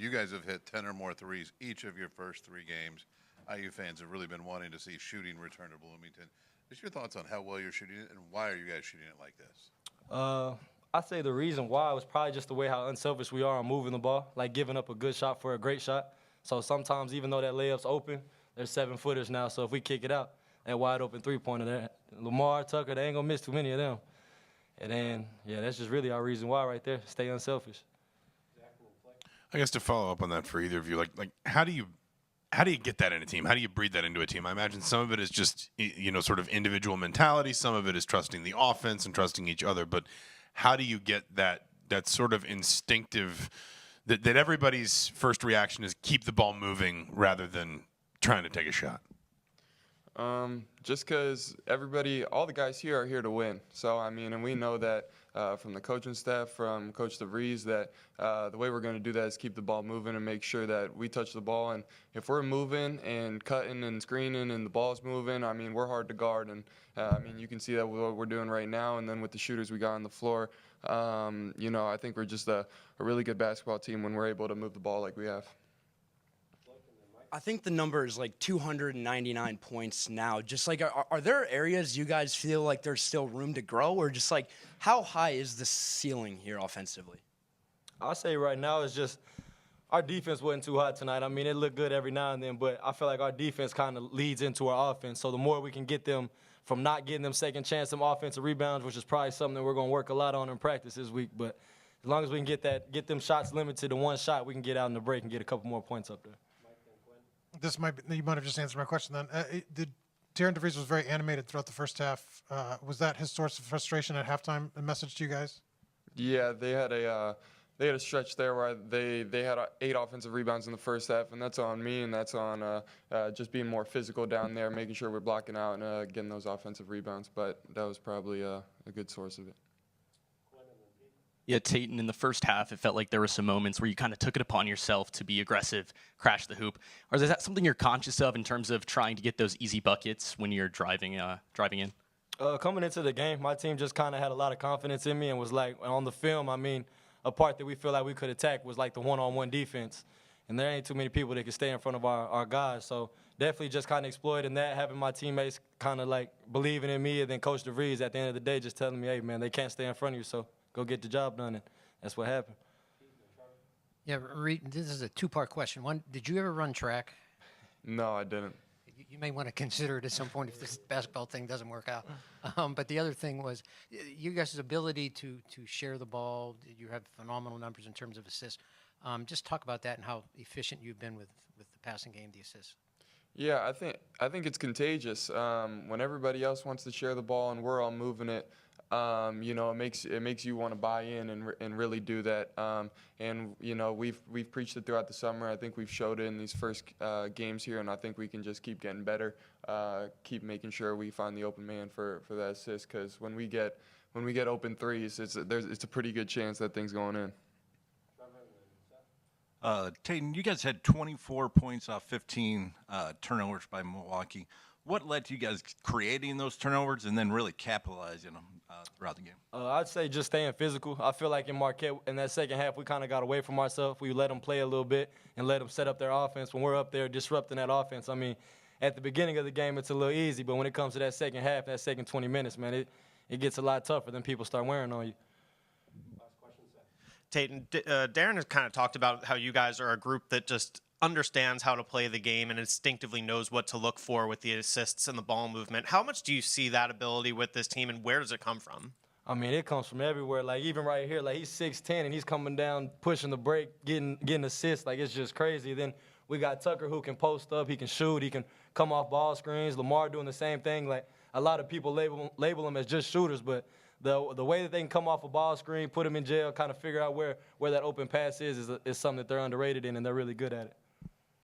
You guys have hit 10 or more threes each of your first 3 games. IU fans have really been wanting to see shooting return to Bloomington. Just your thoughts on how well you're shooting it, and why are you guys shooting it like this? I say the reason why was probably just the way how unselfish we are on moving the ball, like giving up a good shot for a great shot. So sometimes, even though that layup's open, there's 7-footers now. So if we kick it out, that wide open three-pointer there, Lamar, Tucker, they ain't gonna miss too many of them. And then, yeah, that's just really our reason why right there. Stay unselfish. I guess to follow up on that for either of you, like how do you get that in a team? How do you breed that into a team? I imagine some of it is just, sort of individual mentality. Some of it is trusting the offense and trusting each other. But how do you get that sort of instinctive that everybody's first reaction is keep the ball moving rather than trying to take a shot? Just because all the guys here are here to win. So, and we know that from the coaching staff, from Coach DeVries, that the way we're going to do that is keep the ball moving and make sure that we touch the ball. And if we're moving and cutting and screening and the ball's moving, we're hard to guard. And, you can see that with what we're doing right now. And then with the shooters we got on the floor, I think we're just a really good basketball team when we're able to move the ball like we have. I think the number is like 299 points now. Just like, are there areas you guys feel like there's still room to grow, or just like how high is the ceiling here offensively? I'll say right now it's just our defense wasn't too hot tonight. It looked good every now and then, but I feel like our defense kind of leads into our offense. So the more we can get them from not getting them second chance, some offensive rebounds, which is probably something that we're going to work a lot on in practice this week. But as long as we can get them shots limited to one shot, we can get out in the break and get a couple more points up there. You might have just answered my question then. Darren DeVries was very animated throughout the first half. Was that his source of frustration at halftime, a message to you guys? Yeah, they had a stretch there where they had 8 offensive rebounds in the first half, and that's on me, and that's on just being more physical down there, making sure we're blocking out and getting those offensive rebounds. But that was probably a good source of it. Yeah, Tayton, in the first half, it felt like there were some moments where you kind of took it upon yourself to be aggressive, crash the hoop. Or is that something you're conscious of in terms of trying to get those easy buckets when you're driving in? Coming into the game, my team just kind of had a lot of confidence in me and was like, on the film, a part that we feel like we could attack was like the one-on-one defense. And there ain't too many people that can stay in front of our guys. So definitely just kind of exploiting that, having my teammates kind of like believing in me, and then Coach DeVries at the end of the day just telling me, hey, man, they can't stay in front of you, so go get the job done, and that's what happened. Yeah, Reed, this is a two-part question. One, did you ever run track? No, I didn't. You may want to consider it at some point if this basketball thing doesn't work out. But the other thing was you guys' ability to share the ball. You have phenomenal numbers in terms of assists. Just talk about that and how efficient you've been with the passing game, the assists. Yeah, I think it's contagious. When everybody else wants to share the ball and we're all moving it, it makes you want to buy in and really do that. And we've preached it throughout the summer. I think we've showed it in these first games here, and I think we can just keep getting better, keep making sure we find the open man for that assist. Because when we get open threes, it's a pretty good chance that thing's going in. Tayton, you guys had 24 points off 15 turnovers by Milwaukee. What led to you guys creating those turnovers and then really capitalizing them throughout the game? I'd say just staying physical. I feel like in Marquette, in that second half, we kind of got away from ourselves. We let them play a little bit and let them set up their offense. When we're up there disrupting that offense, at the beginning of the game, it's a little easy. But when it comes to that second half, that second 20 minutes, man, it gets a lot tougher. Then people start wearing on you. Tayton, Darren has kind of talked about how you guys are a group that just understands how to play the game and instinctively knows what to look for with the assists and the ball movement. How much do you see that ability with this team, and where does it come from? It comes from everywhere. Like, even right here, like, he's 6'10", and he's coming down, pushing the break, getting assists. Like, it's just crazy. Then we got Tucker, who can post up, he can shoot, he can come off ball screens. Lamar doing the same thing. Like, a lot of people label them as just shooters, but the way that they can come off a ball screen, put them in jail, kind of figure out where that open pass is something that they're underrated in, and they're really good at it.